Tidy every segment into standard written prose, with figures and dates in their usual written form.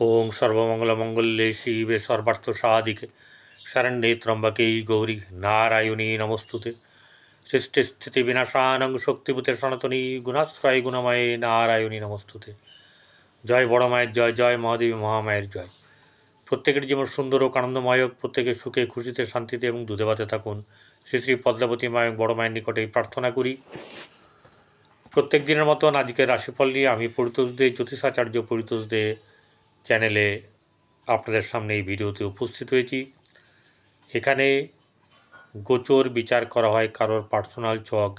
ओं सर्वमंगलमंगल्ये शिवे सर्वार्थसाधिके शरण्ये त्र्यंबके गौरी नारायणी नमोस्तुते। सृष्टिस्थितिविनाशानं शक्तिभूते सनातनी गुणाश्रय गुणमये नारायणी नमोस्तुते। जय बड़ माয়ের জয়, জয় মহাদেবী মহামায়ের জয়। প্রত্যেকের জীবন সুন্দর ও আনন্দময় হোক, প্রত্যেকের সুখে খুশিতে শান্তিতে এবং দুধে ভাতে থাকুন। শ্রী শ্রী পদ্মাবতী মা এবং বড় মায়ের নিকটে প্রার্থনা করি। প্রত্যেক দিনের মতন আজকের রাশিফল নিয়ে আমি পরিতোষ দে জ্যোতিষাচার্য পরিতোষ দে চ্যানেলে আপনাদের সামনে এই ভিডিওতে উপস্থিত হয়েছি। এখানে গোচর বিচার করা হয়, কারোর পার্সোনাল ছক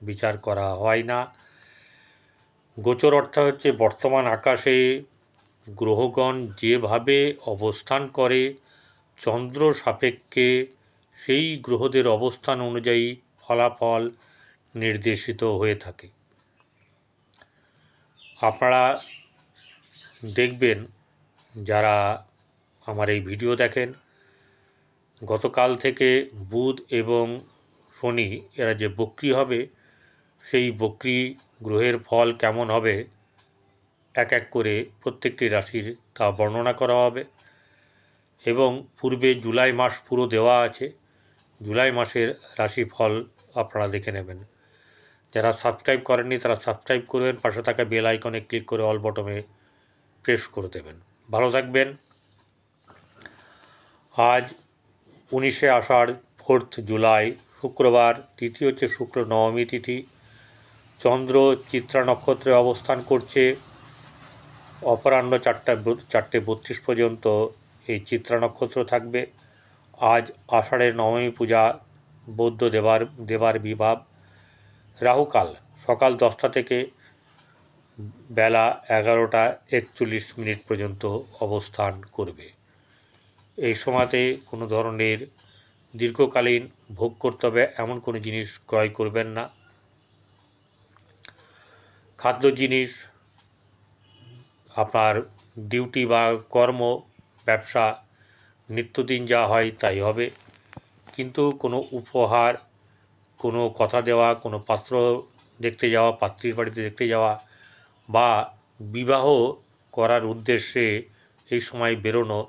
বিচার করা হয় না। গোচর অর্থ হচ্ছে বর্তমান আকাশে গ্রহগণ যেভাবে অবস্থান করে চন্দ্র সাপেক্ষে সেই গ্রহদের অবস্থান অনুযায়ী ফলাফল নির্দেশিত হয়ে থাকে। আপনারা দেখবেন যারা আমার এই ভিডিও দেখেন, গতকাল থেকে বুধ এবং শনি এরা যে বক্রী হবে, সেই বক্রী গ্রহের ফল কেমন হবে এক এক করে প্রত্যেকটি রাশির তা বর্ণনা করা হবে। এবং পূর্বে জুলাই মাস পুরো দেওয়া আছে, জুলাই মাসের রাশিফল আপনারা দেখে নেবেন। যারা সাবস্ক্রাইব করেননি তারা সাবস্ক্রাইব করবেন, পাশে থাকা বেল আইকনে ক্লিক করে অল বটমে প্রেস করে দেবেন। ভালো থাকবেন। আজ 19শে আষাঢ় 4 জুলাই শুক্রবার, তিথি হচ্ছে শুক্র নবমী তিথি। চন্দ্র চিত্রা নক্ষত্রে অবস্থান করছে। অপরাহ্ন 4:32 পর্যন্ত এই চিত্রা নক্ষত্র থাকবে। আজ আষাঢ়ের নবমী পূজা, বৌদ্ধ দেবার বিভাব। রাহুকাল সকাল 10টা থেকে বেলা 11টা 41 পর্যন্ত অবস্থান করবে। এই সময়তে কোনো ধরনের দীর্ঘকালীন ভোগ করতে হবে এমন কোনো জিনিস ক্রয় করবেন না। খাদ্য জিনিস, আপনার ডিউটি বা কর্ম ব্যবসা নিত্যদিন যা হয় তাই হবে, কিন্তু কোনো উপহার, কোনো কথা দেওয়া, কোনো পাত্র দেখতে যাওয়া, পাত্রীর বাড়িতে দেখতে যাওয়া বা বিবাহ করার উদ্দেশ্যে এই সময় বেরোনো,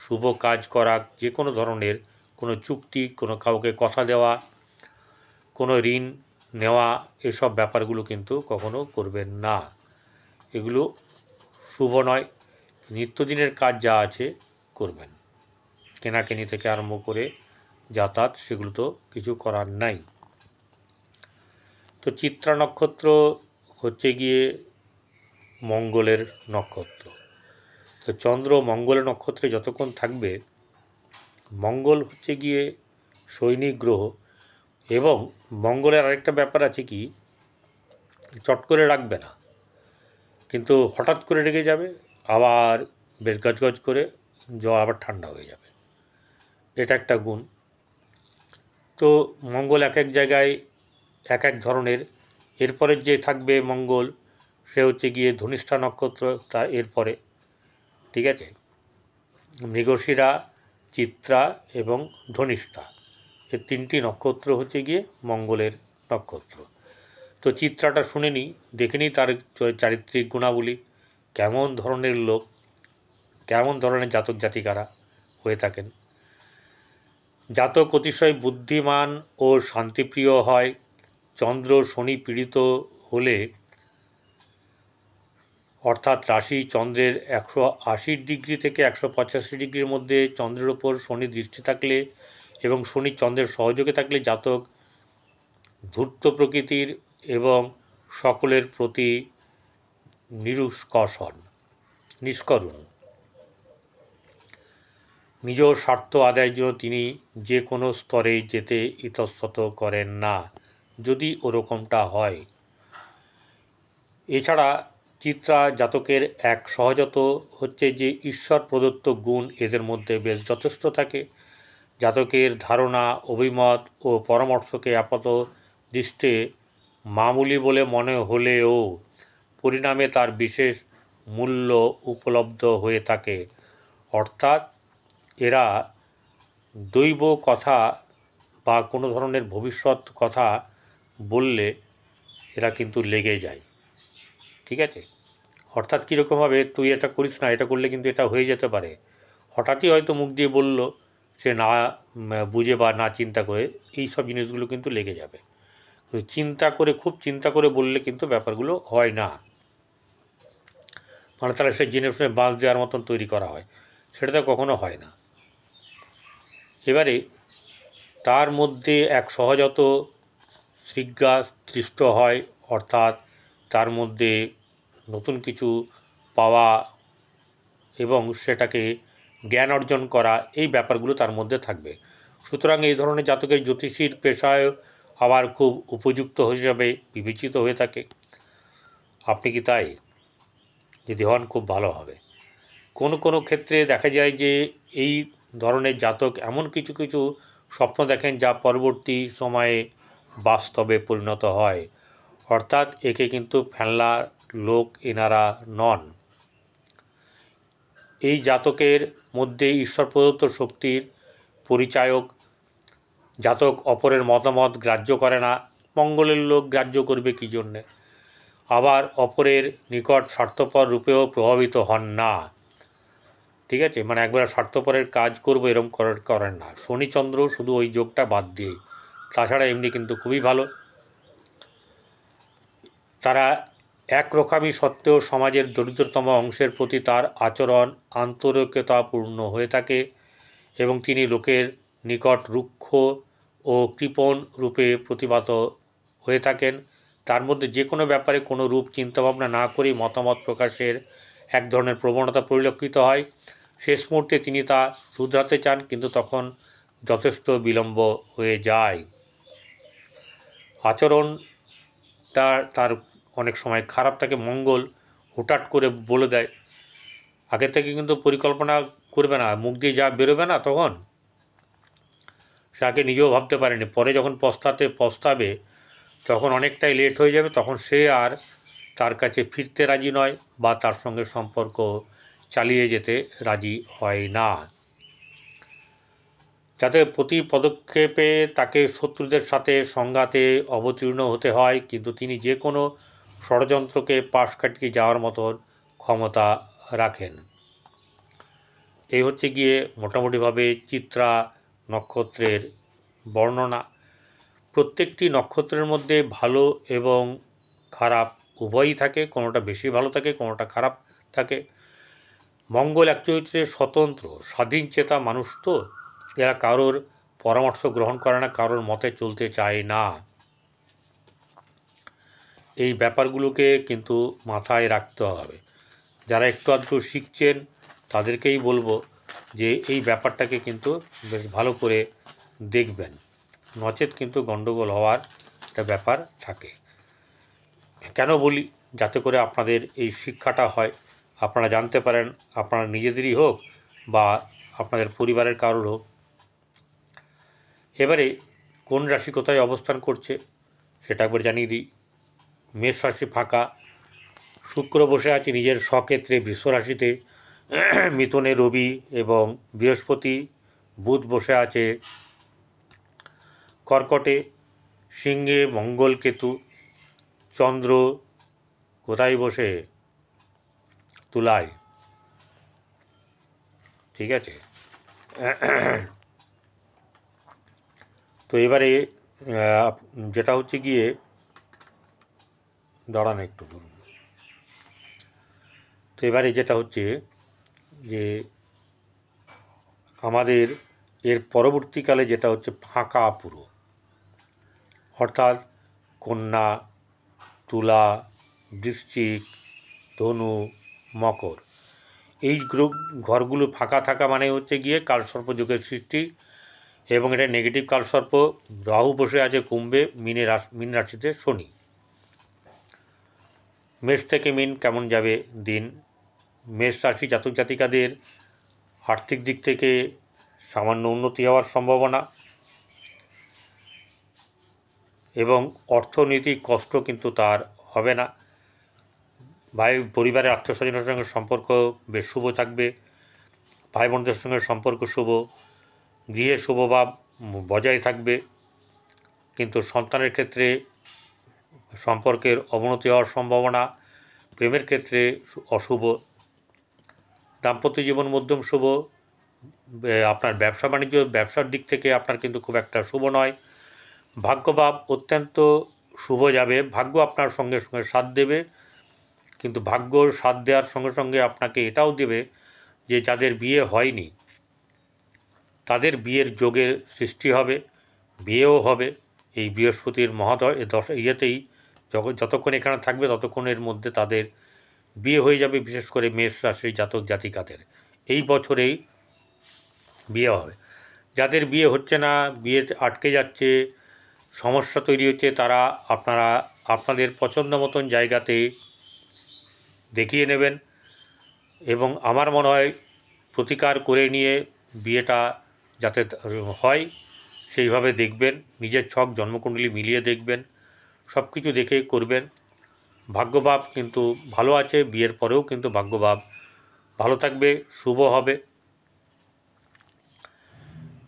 শুভ কাজ করা, যে কোনো ধরনের কোনো চুক্তি, কোনো কাউকে কথা দেওয়া, কোনো ঋণ নেওয়া, এসব ব্যাপারগুলো কিন্তু কখনো করবেন না। এগুলো শুভ নয়। নিত্যদিনের কাজ যা আছে করবেন। কেনাকেনি থেকে আরম্ভ করে যাতায়াত, সেগুলো তো কিছু করার নাই। তো চিত্রা নক্ষত্র হচ্ছে গিয়ে মঙ্গলের নক্ষত্র। তো চন্দ্র মঙ্গলের নক্ষত্রে যতক্ষণ থাকবে, মঙ্গল হচ্ছে গিয়ে সৈনিক গ্রহ। এবং মঙ্গলের আরেকটা ব্যাপার আছে কি, চট করে রাখবে না, কিন্তু হঠাৎ করে রেগে যাবে, আবার বেশ গজগজ করে জল আবার ঠান্ডা হয়ে যাবে। এটা একটা গুণ। তো মঙ্গল এক এক জায়গায় এক এক ধরনের। এরপরে যে থাকবে মঙ্গল, সে হচ্ছে গিয়ে ধনিষ্ঠা নক্ষত্র, তার এরপরে, ঠিক আছে, মৃগশিরা, চিত্রা এবং ধনিষ্ঠা, এই 3টি নক্ষত্র হচ্ছে গিয়ে মঙ্গলের নক্ষত্র। তো চিত্রাটা শুনে নিই, দেখে নিই তার চারিত্রিক গুণাবলী, কেমন ধরনের লোক, কেমন ধরনের জাতক জাতিকারা হয়ে থাকেন। জাতক অতিশয় বুদ্ধিমান ও শান্তিপ্রিয় হয়। চন্দ্র শনি পীড়িত হলে, অর্থাৎ রাশি চন্দ্রের 180 থেকে 185 মধ্যে চন্দ্রের ওপর শনি দৃষ্টি থাকলে এবং শনি চন্দ্রের সহযোগে থাকলে জাতক ধূর্ত প্রকৃতির এবং সকলের প্রতি নিষ্করুণ। নিজ স্বার্থ আদায়ের জন্য তিনি যে কোনো স্তরে যেতে ইতস্তত করেন না, যদি ওরকমটা হয়। এছাড়া চিত্রা জাতকের এক সহজাত হচ্ছে যে ঈশ্বর প্রদত্ত গুণ এদের মধ্যে বেশ যথেষ্ট থাকে। জাতকের ধারণা, অভিমত ও পরামর্শকে আপাত দৃষ্টে মামুলি বলে মনে হলেও পরিণামে তার বিশেষ মূল্য উপলব্ধ হয়ে থাকে। অর্থাৎ এরা দৈব কথা বা কোনো ধরনের ভবিষ্যৎ কথা বললে এরা কিন্তু লেগে যায়, ঠিক আছে। অর্থাৎ কীরকমভাবে তুই এটা করিস না, এটা করলে কিন্তু এটা হয়ে যেতে পারে, হঠাৎই হয়তো মুখ দিয়ে বলল, সে না বুঝে বা না চিন্তা করে, এই সব জিনিসগুলো কিন্তু লেগে যাবে। চিন্তা করে, খুব চিন্তা করে বললে কিন্তু ব্যাপারগুলো হয় না, মানে তাহলে সে জেনে শুনে বাঁশ দেওয়ার মতন তৈরি করা হয়, সেটা তো কখনো হয় না। এবারে তার মধ্যে এক সহজাত শৃঙ্খা সৃষ্ট হয়, অর্থাৎ তার মধ্যে নতুন কিছু পাওয়া এবং সেটাকে জ্ঞান অর্জন করা, এই ব্যাপারগুলো তার মধ্যে থাকবে। সুতরাং এই ধরনের জাতকের জ্যোতিষীর পেশায় আবার খুব উপযুক্ত হিসাবে বিবেচিত হয়ে থাকে। আপনি কি তাই? যদি হন, খুব ভালো হবে। কোনো কোনো ক্ষেত্রে দেখা যায় যে এই ধরনের জাতক এমন কিছু কিছু স্বপ্ন দেখেন যা পরবর্তী সময়ে বাস্তবে পরিণত হয়, অর্থাৎ একে কিন্তু ফেলনা লোক এনারা নন। এই জাতকের মধ্যে ঈশ্বর প্রদত্ত শক্তির পরিচায়ক। জাতক অপরের মতামত গ্রাহ্য করে না, মঙ্গলের লোক গ্রাহ্য করবে কী জন্যে? আবার অপরের নিকট স্বার্থপর রূপেও প্রভাবিত হন না। ঠিক আছে, মানে একবার স্বার্থপরের কাজ করবো এরকম করেন না। শনিচন্দ্র শুধু ওই যোগটা বাদ দিয়ে, তাছাড়া এমনি কিন্তু খুবই ভালো। তারা একরকমই সত্ত্বেও সমাজের দরিদ্রতম অংশের প্রতি তার আচরণ আন্তরিকতাপূর্ণ হয়ে থাকে এবং তিনি লোকের নিকট রুক্ষ ও কৃপণ রূপে প্রতিভাত হয়ে থাকেন। তার মধ্যে যে কোনো ব্যাপারে কোনো রূপ চিন্তাভাবনা না করেই মতামত প্রকাশের এক ধরনের প্রবণতা পরিলক্ষিত হয়। শেষ মুহূর্তে তিনি তা শুধরাতে চান, কিন্তু তখন যথেষ্ট বিলম্ব হয়ে যায়। আচরণটা তার অনেক সময় খারাপ থাকে। মঙ্গল হুটহাট করে বলে দেয়, আগে থেকে কিন্তু পরিকল্পনা করবে না, মুখ দিয়ে যা বেরোবে না তখন সে আগে নিজেও ভাবতে পারেনি, পরে যখন পস্তাবে তখন অনেকটাই লেট হয়ে যাবে, তখন সে আর তার কাছে ফিরতে রাজি নয় বা তার সঙ্গে সম্পর্ক চালিয়ে যেতে রাজি হয় না। যাতে প্রতি পদক্ষেপে তাকে শত্রুদের সাথে সংঘাতে অবতীর্ণ হতে হয়, কিন্তু তিনি যে কোনো ষড়যন্ত্রকে পাশ কাটিয়ে যাওয়ার মতন ক্ষমতা রাখেন। এই হচ্ছে গিয়ে মোটামুটিভাবে চিত্রা নক্ষত্রের বর্ণনা। প্রত্যেকটি নক্ষত্রের মধ্যে ভালো এবং খারাপ উভয়ই থাকে, কোনোটা বেশি ভালো থাকে, কোনোটা খারাপ থাকে। মঙ্গল অ্যাকচুয়ালি স্বতন্ত্র স্বাধীন চেতা মানুষ, তো এরা কারোর পরামর্শ গ্রহণ করে না, কারোর মতে চলতে চায় না। এই ব্যাপারগুলোকে কিন্তু মাথায় রাখতে হবে। যারা একটু আধটু শিখছেন তাদেরকেই বলবো যে এই ব্যাপারটাকে কিন্তু বেশ ভালো করে দেখবেন, নচেত কিন্তু গণ্ডগোল হওয়ার একটা ব্যাপার থাকে। কেন বলি? যাতে করে আপনাদের এই শিক্ষাটা হয়, আপনারা জানতে পারেন, আপনারা নিজেদেরই হোক বা আপনাদের পরিবারের কারোর হোক। এবারে কোন রাশি কোথায় অবস্থান করছে সেটা একবার জানিয়ে দিই। মেষ রাশি ফাঁকা, শুক্র বসে আছে নিজের স্বক্ষেত্রে বৃষ রাশিতে, মিথুনে রবি এবং বৃহস্পতি, বুধ বসে আছে কর্কটে, সিংহে মঙ্গল কেতু, চন্দ্র কোথায় বসে? তুলায়। ঠিক আছে, তো এবারে যেটা হচ্ছে গিয়ে, দাঁড়ান একটু, তো এবারে যেটা হচ্ছে যে আমাদের এর পরবর্তীকালে যেটা হচ্ছে ফাঁকা পুরো, অর্থাৎ কন্যা, তুলা, বৃশ্চিক, ধনু, মকর, এই ঘরগুলো ফাঁকা থাকা মানে হচ্ছে গিয়ে কালসর্পযোগের সৃষ্টি, এবং এটা নেগেটিভ কালসর্প। রাহু বসে আছে কুম্ভে, মীন রাশিতে শনি। মেষ থেকে মীন কেমন যাবে দিন? মেষ রাশি জাতক জাতিকাদের আর্থিক দিক থেকে সামান্য উন্নতি হওয়ার সম্ভাবনা এবং অর্থনৈতিক কষ্ট কিন্তু তার হবে না। পরিবারের আত্মীয় স্বজনের সঙ্গে সম্পর্ক বেশ শুভ থাকবে, ভাই বোনদের সঙ্গে সম্পর্ক শুভ, গৃহে শুভভাব বজায় থাকবে, কিন্তু সন্তানের ক্ষেত্রে সম্পর্কের অবনতি হওয়ার সম্ভাবনা, প্রেমের ক্ষেত্রে অশুভ। দাম্পত্য জীবন মধ্যম শুভ। আপনার ব্যবসা বাণিজ্য, ব্যবসার দিক থেকে আপনার কিন্তু খুব একটা শুভ নয়। ভাগ্যভাব অত্যন্ত শুভ যাবে, ভাগ্য আপনার সঙ্গে সঙ্গে সাথ দেবে, কিন্তু ভাগ্য সাথ দেওয়ার সঙ্গে সঙ্গে আপনাকে এটাও দেবে যে যাদের বিয়ে হয়নি তাদের বিয়ের যোগের সৃষ্টি হবে, বিয়েও হবে। এই বৃহস্পতির মহাদয় ইয়েতেই যতক্ষণ এখানে থাকবে ততক্ষণের মধ্যে তাদের বিয়ে হয়ে যাবে, বিশেষ করে মেষ রাশির জাতক জাতিকাদের এই বছরেই বিয়ে হবে। যাদের বিয়ে হচ্ছে না, বিয়ে আটকে যাচ্ছে, সমস্যা তৈরি হচ্ছে, তারা আপনাদের পছন্দ মতন জায়গাতে দেখিয়ে নেবেন এবং আমার মনে হয় প্রতিকার করে নিয়ে বিয়েটা যাতে হয় সেইভাবে দেখবেন, নিজের ছক জন্মকুণ্ডলী মিলিয়ে দেখবেন, সব কিছু দেখে করবেন। ভাগ্যভাব কিন্তু ভালো আছে, বিয়ের পরেও কিন্তু ভাগ্যভাব ভালো থাকবে, শুভ হবে।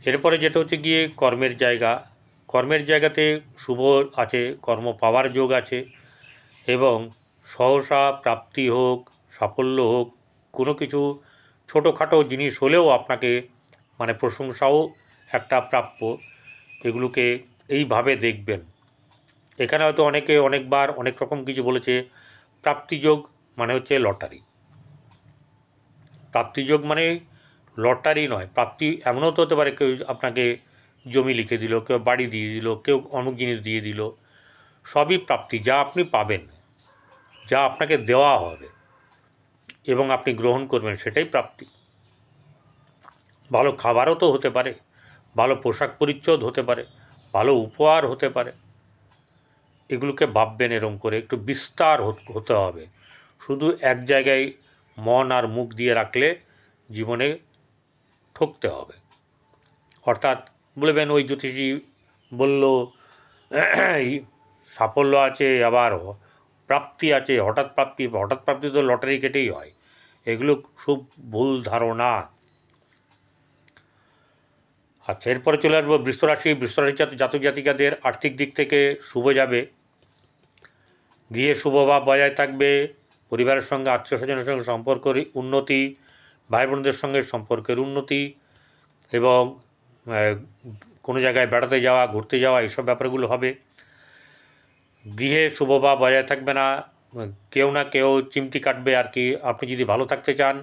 এরপরে যেটা হচ্ছে গিয়ে কর্মের জায়গা, কর্মের জায়গাতে শুভ আছে, কর্ম পাওয়ার যোগ আছে এবং সহসা প্রাপ্তি হোক, সাফল্য হোক, কোনো কিছু ছোটোখাটো জিনিস হলেও আপনাকে মানে প্রশংসাও একটা প্রাপ্য, এগুলোকে এইভাবে দেখবেন। এখানে হয়তো অনেকে অনেকবার অনেক রকম কিছু বলেছে। প্রাপ্তিযোগ মানে হচ্ছে লটারি। প্রাপ্তিযোগ মানে লটারি নয়, প্রাপ্তি এমনও তো হতে পারে কেউ আপনাকে জমি লিখে দিল, কেউ বাড়ি দিয়ে দিল, কেউ অমুক জিনিস দিয়ে দিল, সবই প্রাপ্তি, যা আপনি পাবেন, যা আপনাকে দেওয়া হবে এবং আপনি গ্রহণ করবেন, সেটাই প্রাপ্তি। ভালো খাবারও তো হতে পারে, ভালো পোশাক পরিচ্ছদ হতে পারে, ভালো উপহার হতে পারে। এগুলোকে ভাববেন এরম করে, একটু বিস্তার হতে হবে। শুধু এক জায়গায় মন আর মুখ দিয়ে রাখলে জীবনে ঠকতে হবে। অর্থাৎ বলবেন ওই জ্যোতিষী বলল সাফল্য আছে, আবার প্রাপ্তি আছে, হঠাৎ প্রাপ্তি তো লটারি কেটেই হয়। এগুলো খুব ভুল ধারণা। আচ্ছা, এরপরে চলে আসবো বৃষরাশি। বৃষরাশি জাতক জাতিকাদের আর্থিক দিক থেকে শুভ যাবে, গৃহে শুভভাব বজায় থাকবে, পরিবারের সঙ্গে আত্মীয় স্বজনের সঙ্গে সম্পর্কের উন্নতি, ভাই বোনদের সঙ্গে সম্পর্কের উন্নতি এবং কোনো জায়গায় বেড়াতে যাওয়া, ঘুরতে যাওয়া, এইসব ব্যাপারগুলো হবে। গৃহে শুভভাব বজায় থাকবে না, কেউ না কেউ চিমটি কাটবে আর কি। আপনি যদি ভালো থাকতে চান,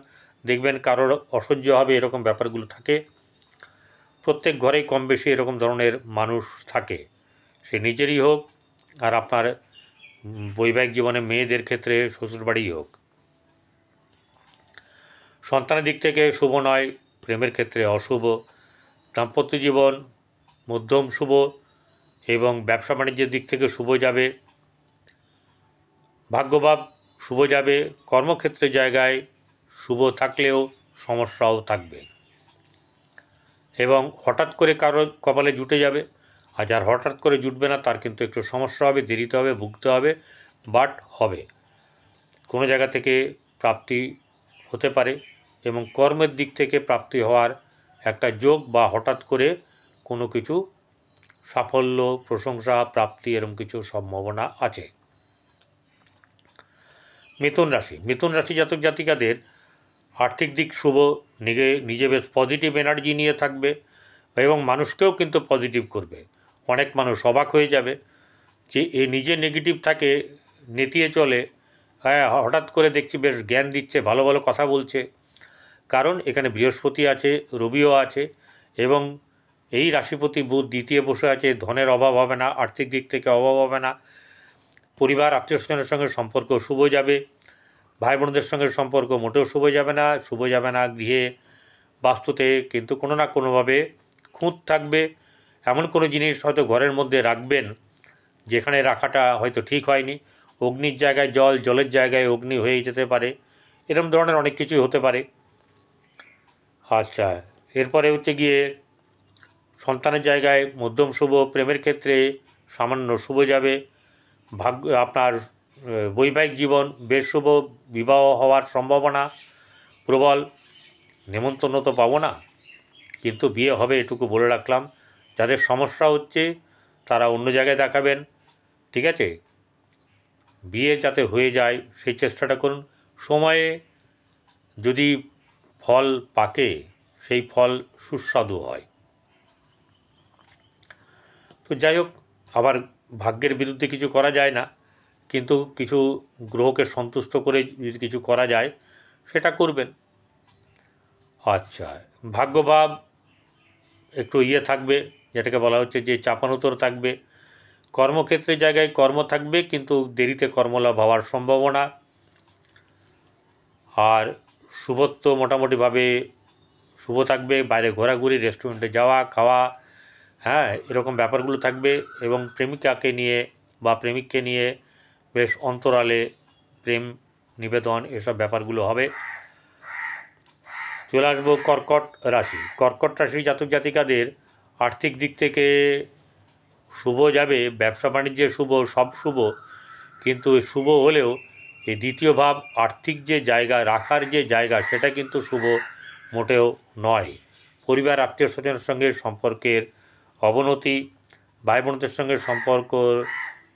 দেখবেন কারোর অসহ্য হবে, এরকম ব্যাপারগুলো থাকে। প্রত্যেক ঘরেই কম বেশি এরকম ধরনের মানুষ থাকে, সে নিজেরই হোক আর আপনার বৈবাহিক জীবনে মেয়েদের ক্ষেত্রে শ্বশুরবাড়িই হোক। সন্তানের দিক থেকে শুভ নয়, প্রেমের ক্ষেত্রে অশুভ। দাম্পত্য জীবন মধ্যম শুভ এবং ব্যবসা বাণিজ্যের দিক থেকে শুভ যাবে। ভাগ্যভাব শুভ যাবে, কর্মক্ষেত্রে জায়গায় শুভ থাকলেও সমস্যাও থাকবে এবং হঠাৎ করে কারো কপালে জুটে যাবে। আর যার হঠাৎ করে জুটবে না তার কিন্তু একটু সমস্যা হবে, দেরিতে হবে, ভুগতে হবে, বাট হবে। কোনো জায়গা থেকে প্রাপ্তি হতে পারে এবং কর্মের দিক থেকে প্রাপ্তি হওয়ার একটা যোগ বা হঠাৎ করে কোনো কিছু সাফল্য, প্রশংসা, প্রাপ্তি এরকম কিছু সম্ভাবনা আছে। মিথুন রাশি জাতক জাতিকাদের আর্থিক দিক শুভ, নিজে বেশ পজিটিভ এনার্জি নিয়ে থাকবে এবং মানুষকেও কিন্তু পজিটিভ করবে। অনেক মানুষ অবাক হয়ে যাবে যে এ নিজে নেগেটিভ থাকে, নেতিয়ে চলে, হ্যাঁ হঠাৎ করে দেখছি বেশ জ্ঞান দিচ্ছে, ভালো ভালো কথা বলছে। কারণ এখানে বৃহস্পতি আছে, রবিও আছে এবং এই রাশিপতি বুধ দ্বিতীয় বসে আছে। ধনের অভাব হবে না, আর্থিক দিক থেকে অভাব হবে না। পরিবার আত্মীয় স্বজনের সঙ্গে সম্পর্ক শুভ যাবে, ভাই বোনদের সঙ্গে সম্পর্ক মোটেও শুভ যাবে না। গৃহে বাস্তুতে কিন্তু কোনো না কোনোভাবে খুঁত থাকবে। এমন কোনো জিনিস হয়তো ঘরের মধ্যে রাখবেন যেখানে রাখাটা হয়তো ঠিক হয়নি। অগ্নির জায়গায় জল, জলের জায়গায় অগ্নি হয়ে যেতে পারে, এরকম ধরনের অনেক কিছুই হতে পারে। আচ্ছা, এরপরে হচ্ছে গিয়ে সন্তানের জায়গায় মধ্যম শুভ, প্রেমের ক্ষেত্রে সামান্য শুভ যাবে। আপনার বৈবাহিক জীবন বেশ শুভ, বিবাহ হওয়ার সম্ভাবনা প্রবল। নেমন্তন্ন তো পাবো না, কিন্তু বিয়ে হবে এটুকু বলে রাখলাম। যাদের সমস্যা হচ্ছে তারা অন্য জায়গায় দেখাবেন, ঠিক আছে? বিয়ে যাতে হয়ে যায় সেই চেষ্টাটা করুন। সময়ে যদি ফল পাকে সেই ফল সুস্বাদু হয়। তো যাই হোক, আবার ভাগ্যের বিরুদ্ধে কিছু করা যায় না, কিন্তু কিছু গ্রহকে সন্তুষ্ট করে যদি কিছু করা যায় সেটা করবেন। আচ্ছা, ভাগ্যভাব একটু থাকবে, যেটাকে বলা হচ্ছে যে চাপানোতর থাকবে। কর্মক্ষেত্রের জায়গায় কর্ম থাকবে, কিন্তু দেরিতে কর্মলাভ হওয়ার সম্ভাবনা। আর শুভত্ব মোটামুটিভাবে শুভ থাকবে, বাইরে ঘোরাঘুরি, রেস্টুরেন্টে যাওয়া খাওয়া, হ্যাঁ, এরকম ব্যাপারগুলো থাকবে। এবং প্রেমিকাকে নিয়ে বা প্রেমিককে নিয়ে বেশ অন্তরালে প্রেম নিবেদন, এসব ব্যাপারগুলো হবে। চলে আসবো কর্কট রাশি। কর্কট রাশি জাতক জাতিকাদের আর্থিক দিক থেকে শুভ যাবে, ব্যবসা বাণিজ্যে শুভ, সব শুভ। কিন্তু শুভ হলেও এই দ্বিতীয় ভাব আর্থিক যে জায়গা রাখার যে জায়গা, সেটা কিন্তু শুভ মোটেও নয়। পরিবার আত্মীয় স্বজনের সঙ্গে সম্পর্কের অবনতি, ভাই বোনদের সঙ্গে সম্পর্ক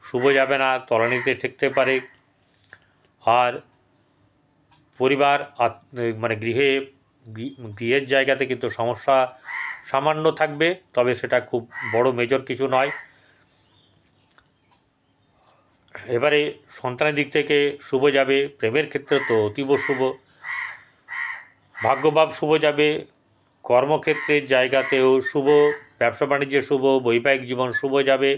শুভ যাবে না, তলানিতে ঠেকতে পারে। আর পরিবার মানে গৃহের জায়গাতে কিন্তু সমস্যা সামান্য থাকবে, তবে সেটা খুব বড় মেজর কিছু নয়। এবারে সন্তানের দিক থেকে শুভ যাবে, প্রেমের ক্ষেত্রে তো অতীব শুভ। ভাগ্যভাব শুভ যাবে, কর্মক্ষেত্রের জায়গাতেও শুভ, ব্যবসা বাণিজ্যে শুভ, বৈবাহিক জীবন শুভ যাবে।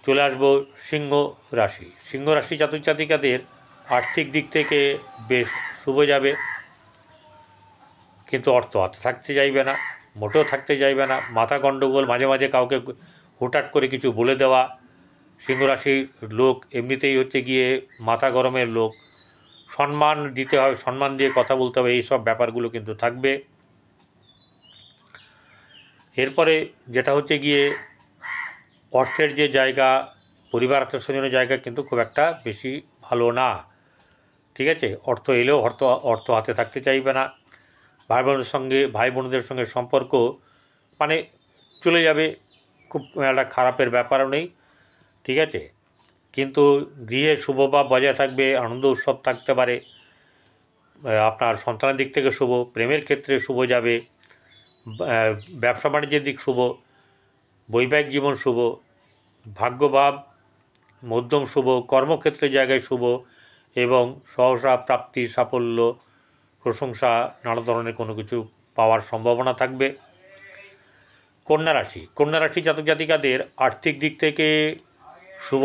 চলে আসবো সিংহ রাশি। সিংহ রাশি জাতক জাতিকাদের আর্থিক দিক থেকে বেশ শুভ যাবে, কিন্তু অর্থ হাতে থাকতে চাইবে না, মোটেও থাকতে চাইবে না। মাথা গণ্ডগোল, মাঝে মাঝে কাউকে হুটহাট করে কিছু বলে দেওয়া। সিংহ রাশির লোক এমনিতেই হচ্ছে গিয়ে মাথা গরমের লোক, সম্মান দিতে হবে, সম্মান দিয়ে কথা বলতে হবে, এইসব ব্যাপারগুলো কিন্তু থাকবে। এরপরে যেটা হচ্ছে গিয়ে অর্থের যে জায়গা, পরিবার আত্মীয় স্বজনের জায়গা কিন্তু খুব একটা বেশি ভালো না, ঠিক আছে। অর্থ এলেও অর্থ হাতে থাকতে চাইবে না। ভাই বোনদের সঙ্গে সম্পর্ক মানে চলে যাবে, খুব একটা খারাপের ব্যাপারও নেই, ঠিক আছে। কিন্তু গৃহে শুভভাব বজায় থাকবে, আনন্দ উৎসব থাকতে পারে। আপনার সন্তানের দিক থেকে শুভ, প্রেমের ক্ষেত্রে শুভ যাবে, ব্যবসা বাণিজ্যের দিক শুভ, বৈবাহিক জীবন শুভ, ভাগ্যভাব মধ্যম শুভ, কর্মক্ষেত্রের জায়গায় শুভ, এবং সহসা প্রাপ্তি, সাফল্য, প্রশংসা, নানা ধরনের কোনো কিছু পাওয়ার সম্ভাবনা থাকবে। কন্যা রাশি। কন্যা রাশি জাতক জাতিকাদের আর্থিক দিক থেকে শুভ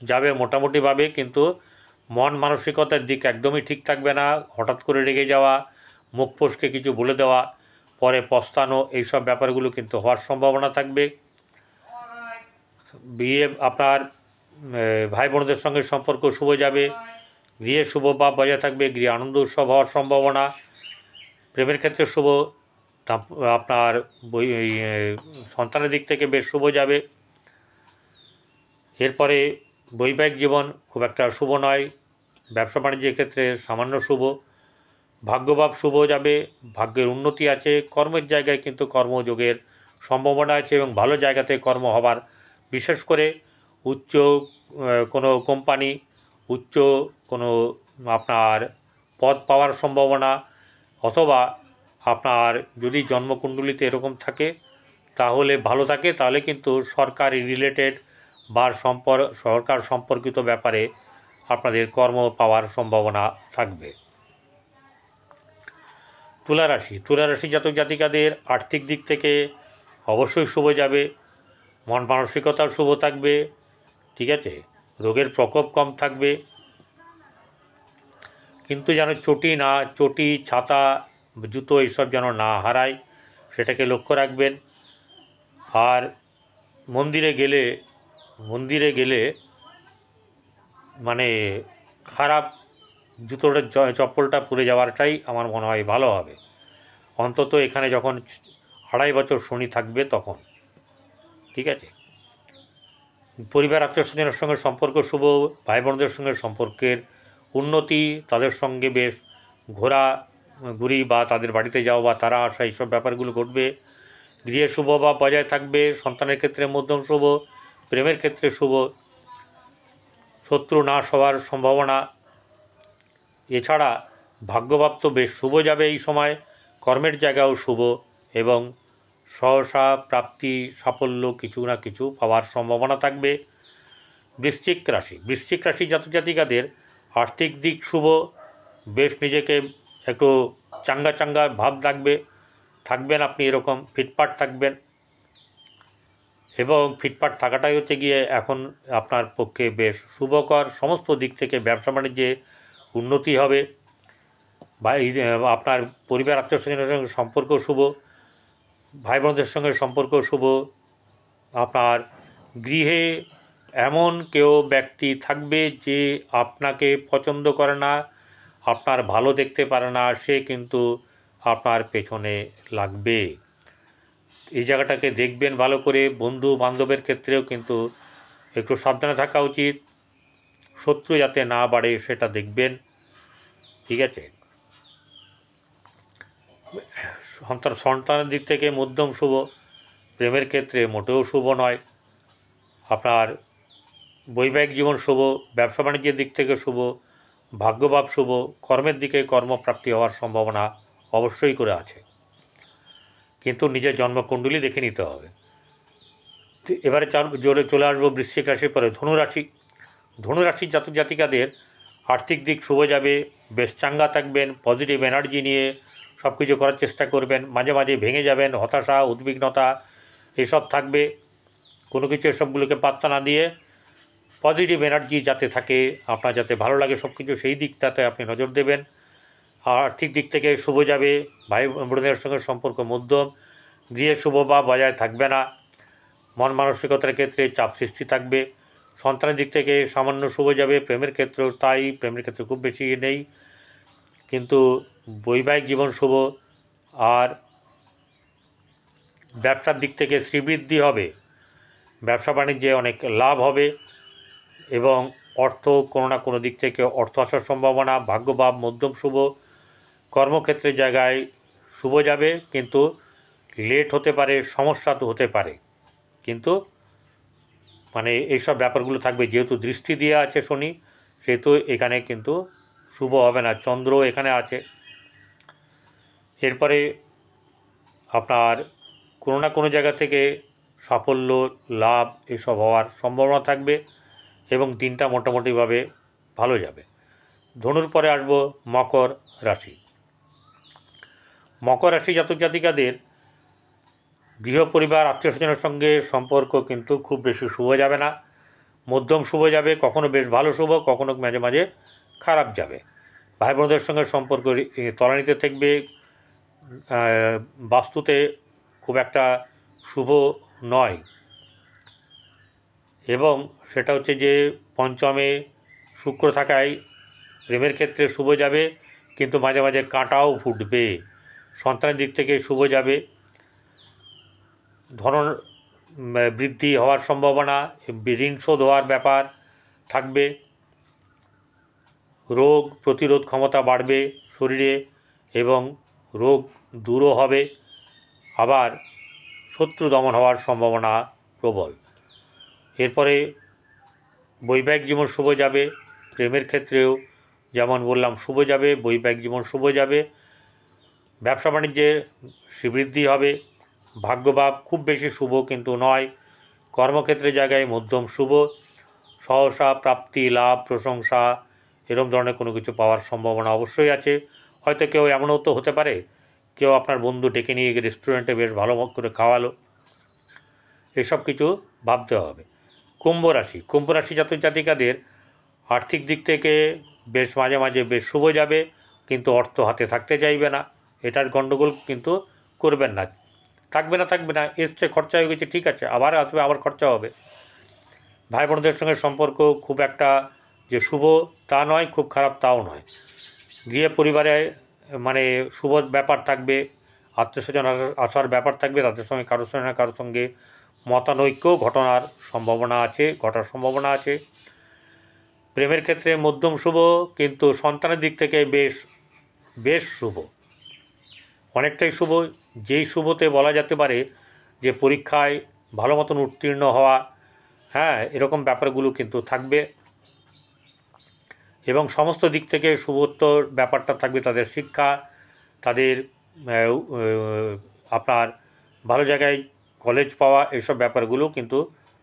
যাবে মোটামুটিভাবে, কিন্তু মন মানসিকতার দিক একদমই ঠিক থাকবে না। হঠাৎ করে রেগে যাওয়া, মুখ ফসকে কিছু বলে দেওয়া, পরে পস্তানো, এইসব ব্যাপারগুলো কিন্তু হওয়ার সম্ভাবনা থাকবে। বিয়ে আপনার ভাই বোনদের সঙ্গে সম্পর্ক শুভ যাবে, গৃহে শুভ ভাব বজায় থাকবে, গৃহে আনন্দ উৎসব হওয়ার সম্ভাবনা। প্রেমের ক্ষেত্রে শুভ, আপনার সন্তানের দিক থেকে বেশ শুভ যাবে। এরপরে বৈবাহিক জীবন খুব একটা শুভ নয়, ব্যবসা বাণিজ্যের ক্ষেত্রে সামান্য শুভ। ভাগ্যভাব শুভ যাবে, ভাগ্যের উন্নতি আছে, কর্মের জায়গায় কিন্তু কর্মযোগের সম্ভাবনা আছে এবং ভালো জায়গাতে কর্ম হবার, বিশেষ করে উচ্চ কোনো কোম্পানি, উচ্চ কোনো আপনার পদ পাওয়ার সম্ভাবনা, অথবা আপনার যদি জন্মকুণ্ডলিতে এরকম থাকে তাহলে ভালো থাকে, তাহলে কিন্তু সরকারি রিলেটেড বা সরকার সম্পর্কিত ব্যাপারে আপনাদের কর্ম পাওয়ার সম্ভাবনা থাকবে। তুলা রাশি। তুলা রাশি জাতক জাতিকাদের আর্থিক দিক থেকে অবশ্যই শুভ যাবে, মন মানসিকতাও শুভ থাকবে, ঠিক আছে। রোগের প্রকোপ কম থাকবে, কিন্তু যেন চটি, ছাতা, জুতো এইসব যেন না হারায়, সেটাকে লক্ষ্য রাখবেন। আর মন্দিরে গেলে মানে খারাপ জুতোটা চপ্পলটা পরে যাওয়াটাই আমার মনে হয় ভালো হবে, অন্তত এখানে যখন 2.5 বছর শনি থাকবে তখন, ঠিক আছে। পরিবার আত্মীয় স্বজনের সঙ্গে সম্পর্ক শুভ, ভাই বোনদের সঙ্গে সম্পর্কের উন্নতি, তাদের সঙ্গে বেশ ঘোরাঘুরি বা তাদের বাড়িতে যাওয়া বা তারা আসা, এইসব ব্যাপারগুলো ঘটবে। গৃহে শুভ বা বজায় থাকবে, সন্তানের ক্ষেত্রে মধ্যম শুভ, প্রেমের ক্ষেত্রে শুভ। শত্রু নাশ হওয়ার সম্ভাবনা। এছাড়া ভাগ্যভাব তো বেশ শুভ যাবে এই সময়, কর্মের জায়গাও শুভ এবং সহসা প্রাপ্তি সাফল্য কিছু না কিছু পাওয়ার সম্ভাবনা থাকবে। বৃশ্চিক রাশি জাতক জাতিকাদের আর্থিক দিক শুভ, বেশ নিজেকে একটু চাঙ্গা ভাব থাকবেন আপনি, এরকম ফিটফাট থাকবেন এবং ফিটফাট থাকাটাই হচ্ছে গিয়ে এখন আপনার পক্ষে বেশ শুভকর। সমস্ত দিক থেকে ব্যবসা বাণিজ্যে উন্নতি হবে বা আপনার পরিবার আত্মীয় স্বজনের সঙ্গে সম্পর্ক শুভ, ভাই বোনদের সঙ্গে সম্পর্ক শুভ। আপনার গৃহে এমন কেউ ব্যক্তি থাকবে যে আপনাকে পছন্দ করে না, আপনার ভালো দেখতে পারে না, সে কিন্তু আপনার পেছনে লাগবে। এই জায়গাটাকে দেখবেন ভালো করে। বন্ধু বান্ধবের ক্ষেত্রেও কিন্তু একটু সাবধানে থাকা উচিত, শত্রু যাতে না বাড়ে সেটা দেখবেন, ঠিক আছে। সন্তানের দিক থেকে মধ্যম শুভ, প্রেমের ক্ষেত্রে মোটেও শুভ নয়। আপনার বৈবাহিক জীবন শুভ, ব্যবসা বাণিজ্যের দিক থেকে শুভ, ভাগ্যভাব শুভ, কর্মের দিকে কর্মপ্রাপ্তি হওয়ার সম্ভাবনা অবশ্যই করে আছে, কিন্তু নিজের জন্মকুণ্ডলী দেখে নিতে হবে। এবারে জোরে চলে আসবো বৃশ্চিক রাশির পরে ধনুরাশির জাতক জাতিকাদের আর্থিক দিক শুভ যাবে, বেশ চাঙ্গা থাকবেন, পজিটিভ এনার্জি নিয়ে সব কিছু করার চেষ্টা করবেন। মাঝে মাঝে ভেঙে যাবেন, হতাশা উদ্বিগ্নতা এসব থাকবে, কোনো কিছু এসবগুলোকে পাত্তা না দিয়ে পজিটিভ এনার্জি যাতে থাকে, আপনার যাতে ভালো লাগে সব কিছু, সেই দিকটাতে আপনি নজর দেবেন। আর্থিক দিক থেকে শুভ যাবে, ভাই বোনদের সঙ্গে সম্পর্ক মধ্যম, গৃহে শুভ বা বজায় থাকবে না, মন মানসিকতার ক্ষেত্রে চাপ সৃষ্টি থাকবে। সন্তানের দিক থেকে সামান্য শুভ যাবে, প্রেমের ক্ষেত্রেও তাই, প্রেমের ক্ষেত্রে খুব বেশি নেই, কিন্তু বৈবাহিক জীবন শুভ। আর ব্যবসার দিক থেকে শ্রীবৃদ্ধি হবে, ব্যবসা বাণিজ্যে অনেক লাভ হবে এবং অর্থ কোনো না কোনো দিক থেকে অর্থ আসার সম্ভাবনা। ভাগ্যভাব মধ্যম শুভ, কর্মক্ষেত্রের জায়গায় শুভ যাবে, কিন্তু লেট হতে পারে, সমস্যা তো হতে পারে, কিন্তু মানে এইসব ব্যাপারগুলো থাকবে। যেহেতু দৃষ্টি দিয়ে আছে শনি, সেহেতু এখানে কিন্তু শুভ হবে না, চন্দ্র এখানে আছে। এরপরে আপনার কোনো না কোনো জায়গা থেকে সাফল্য লাভ এসব হওয়ার সম্ভাবনা থাকবে এবং দিনটা মোটামুটিভাবে ভালো যাবে। ধনুর পরে আসবো মকর রাশি জাতক জাতিকাদের গৃহ পরিবার আত্মীয় স্বজনের সঙ্গে সম্পর্ক কিন্তু খুব বেশি শুভ যাবে না, মধ্যম শুভ যাবে, কখনো বেশ ভালো শুভ, কখনো মাঝে মাঝে খারাপ যাবে। ভাই বোনদের সঙ্গে সম্পর্ক তলানিতে থাকবে, বাস্তুতে খুব একটা শুভ নয়, এবং সেটা হচ্ছে যে পঞ্চমে শুক্র থাকায় প্রেমের ক্ষেত্রে শুভ যাবে, কিন্তু মাঝে মাঝে কাঁটাও ফুটবে। সন্তানের দিক থেকে শুভ যাবে, ধন বৃদ্ধি হওয়ার সম্ভাবনা, ঋণ শোধ হওয়ার ব্যাপার থাকবে, রোগ প্রতিরোধ ক্ষমতা বাড়বে শরীরে এবং রোগ দূরও হবে, আবার শত্রু দমন হওয়ার সম্ভাবনা প্রবল। এরপরে বৈবাহিক জীবন শুভ যাবে, প্রেমের ক্ষেত্রেও যেমন বললাম শুভ যাবে, বৈবাহিক জীবন শুভ যাবে, ব্যবসা বাণিজ্যে শ্রীবৃদ্ধি হবে, ভাগ্যভাব খুব বেশি শুভ কিন্তু নয়, কর্মক্ষেত্রের জায়গায় মধ্যম শুভ, সহসা প্রাপ্তি লাভ প্রশংসা এরকম ধরনের কোনো কিছু পাওয়ার সম্ভাবনা অবশ্যই আছে। হয়তো কেউ এমনও তো হতে পারে, কেউ আপনার বন্ধু ডেকে নিয়ে গিয়ে রেস্টুরেন্টে বেশ ভালো করে খাওয়ালো, এসব কিছু ভাবতে হবে। কুম্ভ রাশি জাতক জাতিকাদের আর্থিক দিক থেকে বেশ মাঝে মাঝে বেশ শুভ যাবে, কিন্তু অর্থ হাতে থাকতে চাইবে না, এটার গণ্ডগোল কিন্তু করবেন না। থাকবে না, এসছে খরচা হয়ে গেছে, ঠিক আছে, আবার আসবে, আবার খরচা হবে। ভাই বোনদের সঙ্গে সম্পর্ক খুব একটা যে শুভ তা নয়, খুব খারাপ তাও নয়। গৃহে পরিবারে মানে শুভ ব্যাপার থাকবে, আত্মীয় স্বজন আসার ব্যাপার থাকবে, তাদের সঙ্গে কারোর সঙ্গে মতানৈক্য ঘটার সম্ভাবনা আছে। প্রেমের ক্ষেত্রে মধ্যম শুভ, কিন্তু সন্তানের দিক থেকে বেশ শুভ, অনেকটাই শুভ, যেই শুভতে বলা যেতে পারে যে পরীক্ষায় ভালো মতন উত্তীর্ণ হওয়া, হ্যাঁ, এরকম ব্যাপারগুলো কিন্তু থাকবে। এবং সমস্ত দিক থেকে শুভত্বর ব্যাপারটা থাকবে। তাদের শিক্ষা, তাদের আপনার ভালো জায়গায় কলেজ পাওয়া, এইসব ব্যাপারগুলো কিন্তু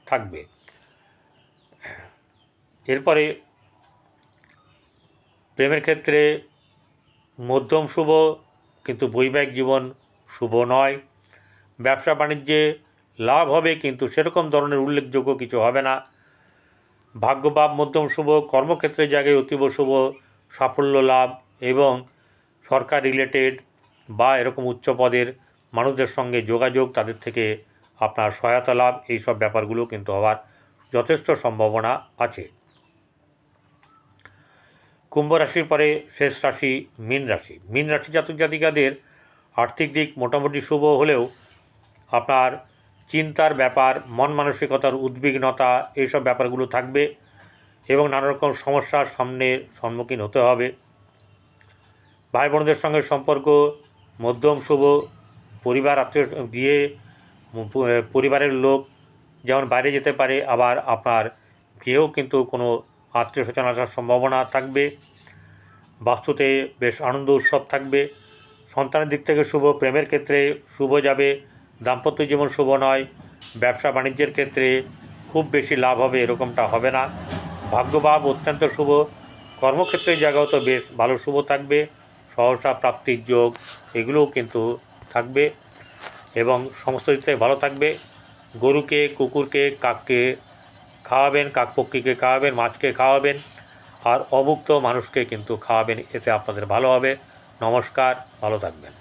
থাকবে। এরপরে প্রেমের ক্ষেত্রে মধ্যম শুভ, কিন্তু বৈবাহিক জীবন শুভ নয়। ব্যবসা বাণিজ্যে লাভ হবে, কিন্তু সেরকম ধরনের উল্লেখযোগ্য কিছু হবে না। ভাগ্যভাব মধ্যম শুভ, কর্মক্ষেত্রের জায়গায় অতীব শুভ, সাফল্য লাভ এবং সরকার রিলেটেড বা এরকম উচ্চ পদের মানুষদের সঙ্গে যোগাযোগ, তাদের থেকে আপনার সহায়তা লাভ, এইসব ব্যাপারগুলো কিন্তু হওয়ার যথেষ্ট সম্ভাবনা আছে। কুম্ভ রাশির পরে শেষ রাশি মীন রাশি। মীন রাশি জাতক জাতিকাদের আর্থিক দিক মোটামুটি শুভ হলেও আপনার চিন্তার ব্যাপার, মন মানসিকতার উদ্বিগ্নতা, এইসব ব্যাপারগুলো থাকবে এবং নানা রকম সমস্যার সম্মুখীন হতে হবে। ভাই বোনদের সঙ্গে সম্পর্ক মধ্যম শুভ। পরিবার আত্মীয় বিয়ে, পরিবারের লোক যেমন বাইরে যেতে পারে, আবার আপনার বিয়েও কিন্তু কোনো আত্মীয় স্বজন আসার সম্ভাবনা থাকবে। বাস্তুতে বেশ আনন্দ উৎসব থাকবে। সন্তানের দিক থেকে শুভ। প্রেমের ক্ষেত্রে শুভ যাবে, দাম্পত্য জীবন শুভ নয়। ব্যবসা বাণিজ্যের ক্ষেত্রে খুব বেশি লাভ হবে এরকমটা হবে না। ভাগ্যভাব অত্যন্ত শুভ। কর্মক্ষেত্রের জায়গাও তো বেশ ভালো শুভ থাকবে। সহসা প্রাপ্তির যোগ এগুলোও কিন্তু থাকবে এবং সমস্ত দিক থেকে ভালো থাকবে। গরুকে, কুকুরকে, কাককে খাওয়াবেন, কাকপক্ষীকে খাওয়াবেন, মাছকে খাওয়াবেন, আর অভুক্ত মানুষকে কিন্তু খাওয়াবেন। এতে আপনাদের ভালো হবে। নমস্কার, ভালো থাকবেন।